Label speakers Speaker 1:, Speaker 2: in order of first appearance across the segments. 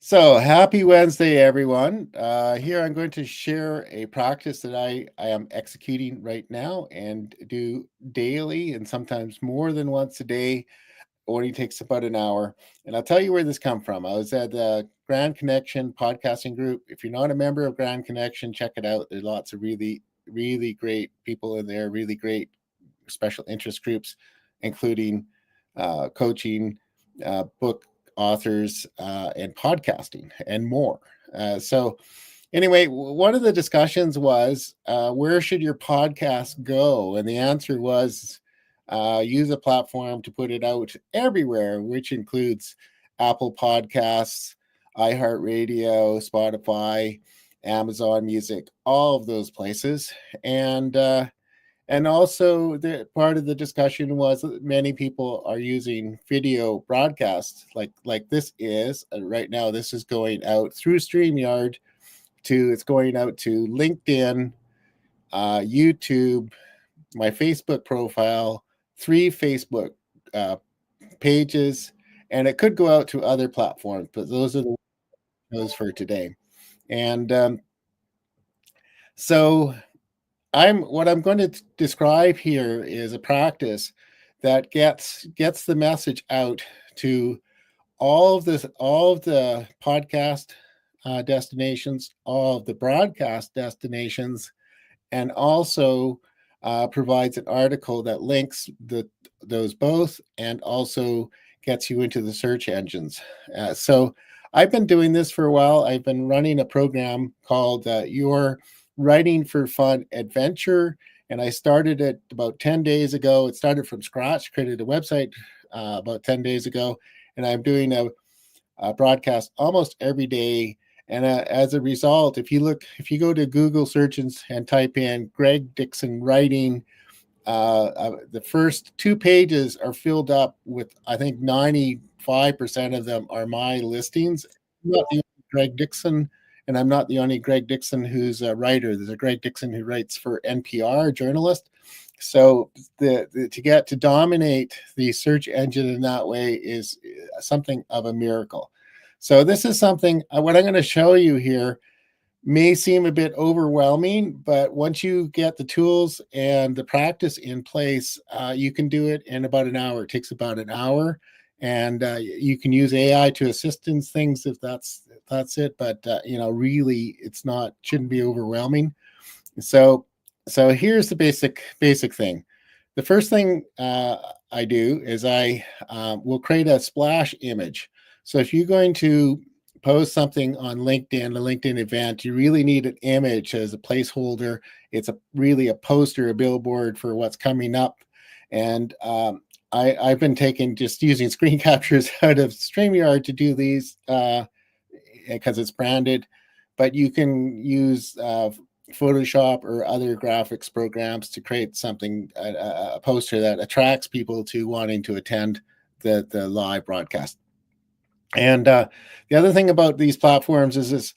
Speaker 1: So happy Wednesday, everyone. Here I'm going to share a practice that I am executing right now and do daily and sometimes more than once a day. It only takes about an hour. And I'll tell you where this come from. I was at the Grand Connection podcasting group. If you're not a member of Grand Connection, check it out. There's lots of really, really great people in there, really great special interest groups, including coaching, book authors, and podcasting, and more. So, anyway, one of the discussions was where should your podcast go? And the answer was use a platform to put it out everywhere, which includes Apple Podcasts, iHeartRadio, Spotify, Amazon Music, all of those places. And also, the part of the discussion was that many people are using video broadcasts like this is right now. This is going out through StreamYard it's going out to LinkedIn, YouTube, my Facebook profile, 3 Facebook uh, pages, and it could go out to other platforms, but those are those for today. And so what I'm going to describe here is a practice that gets the message out to all of the podcast destinations, all of the broadcast destinations, and also provides an article that links those both, and also gets you into the search engines. So I've been doing this for a while. I've been running a program called Your Writing for Fun Adventure, and I started it about 10 days ago. It started from scratch, created a website about 10 days ago, and I'm doing a broadcast almost every day. And as a result, if you go to Google searches and type in Greg Dixon writing, the first 2 pages are filled up with, I think 95% of them are my listings. I'm not the only Greg Dixon, and I'm not the only Greg Dixon who's a writer. There's a Greg Dixon who writes for NPR, journalist. So to get to dominate the search engine in that way is something of a miracle. So this is something, what I'm going to show you here may seem a bit overwhelming, but once you get the tools and the practice in place, you can do it in about an hour. It takes about an hour, and you can use AI to assist in things if that's it. But really, shouldn't be overwhelming. So here's the basic thing. The first thing I do is I will create a splash image. So if you're going to post something on LinkedIn, a LinkedIn event, you really need an image as a placeholder. It's really a poster, a billboard for what's coming up. And I've been just using screen captures out of StreamYard to do these because it's branded, but you can use Photoshop or other graphics programs to create something, a poster that attracts people to wanting to attend the live broadcast. And the other thing about these platforms is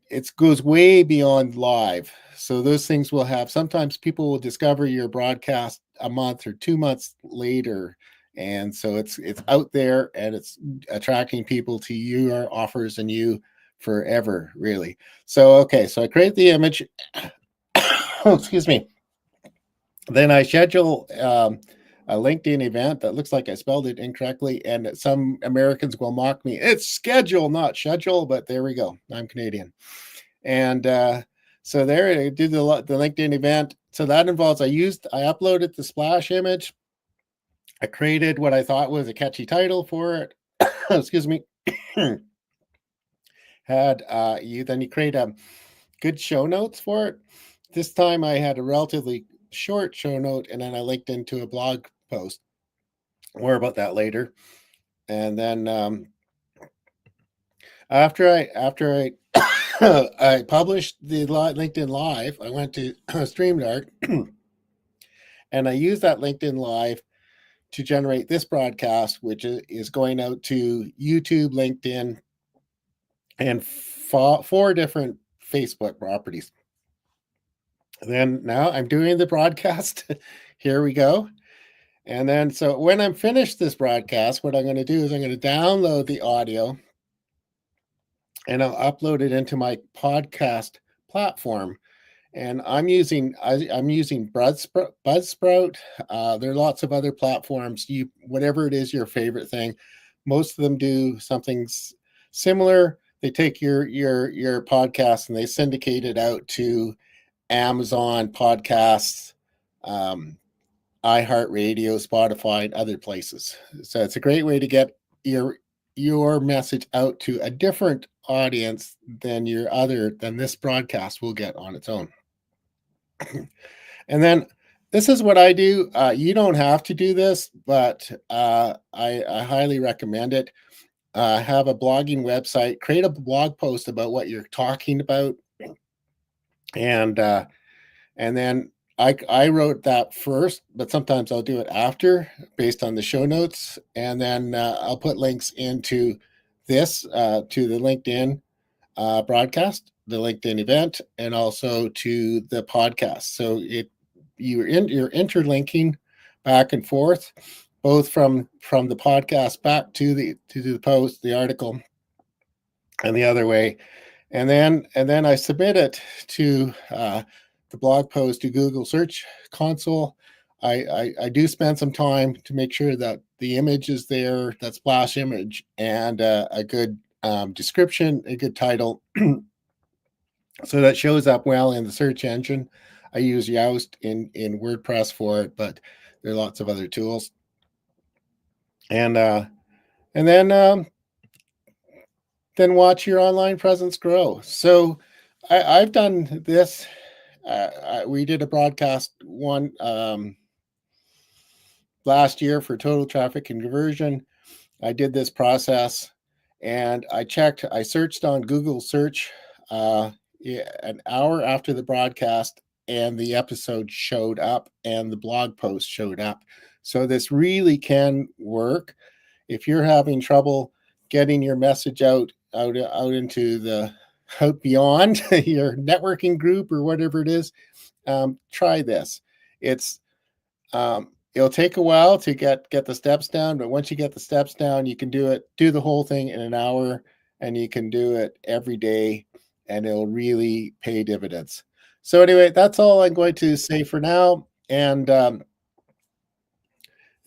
Speaker 1: it goes way beyond live. So those things will have, sometimes people will discover your broadcast a month or 2 months later. And so it's out there and it's attracting people to your offers and you forever, really. So, okay, so I create the image. Oh, excuse me. Then I schedule a LinkedIn event that looks like I spelled it incorrectly, and some Americans will mock me. It's schedule, not schedule, but there we go. I'm Canadian. And so there I did the LinkedIn event. So that involves, I uploaded the splash image. I created what I thought was a catchy title for it. Excuse me. You create a good show notes for it. This time I had a relatively short show note, and then I linked into a blog post. More about that later. And then after I I published the LinkedIn Live, I went to StreamYard and I used that LinkedIn Live to generate this broadcast, which is going out to YouTube, LinkedIn, and four different Facebook properties. Then now I'm doing the broadcast. Here we go. And then, so when I'm finished this broadcast, what I'm going to do is I'm going to download the audio and I'll upload it into my podcast platform. And I'm using Buzzsprout. There are lots of other platforms. You whatever it is your favorite thing. Most of them do something similar. They take your podcast and they syndicate it out to Amazon podcasts, um, iHeartRadio, Spotify, and other places. So it's a great way to get your message out to a different audience than this broadcast will get on its own. And then this is what I do. You don't have to do this, but I highly recommend it. Have a blogging website, create a blog post about what you're talking about, and then I wrote that first, but sometimes I'll do it after based on the show notes, and then I'll put links into this to the LinkedIn broadcast, the LinkedIn event, and also to the podcast. So you're interlinking back and forth, both from the podcast back to the post, the article, and the other way, and then I submit it to the blog post to Google Search Console. I do spend some time to make sure that the image is there, that splash image, and a good description, a good title, so that shows up well in the search engine. I use Yoast in WordPress for it, but there are lots of other tools. And then watch your online presence grow. So I've done this. We did a broadcast one last year for total traffic and conversion. I did this process, and I searched on Google search an hour after the broadcast, and the episode showed up and the blog post showed up. So this really can work. If you're having trouble getting your message out into out beyond your networking group or whatever it is, try this. It'll take a while to get the steps down, but once you get the steps down, you can do the whole thing in an hour, and you can do it every day, and it'll really pay dividends. So anyway, that's all I'm going to say for now. And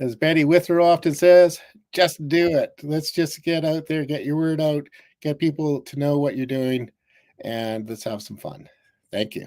Speaker 1: as Betty Withrow often says, just do it. Let's just get out there, get your word out, get people to know what you're doing, and let's have some fun. Thank you.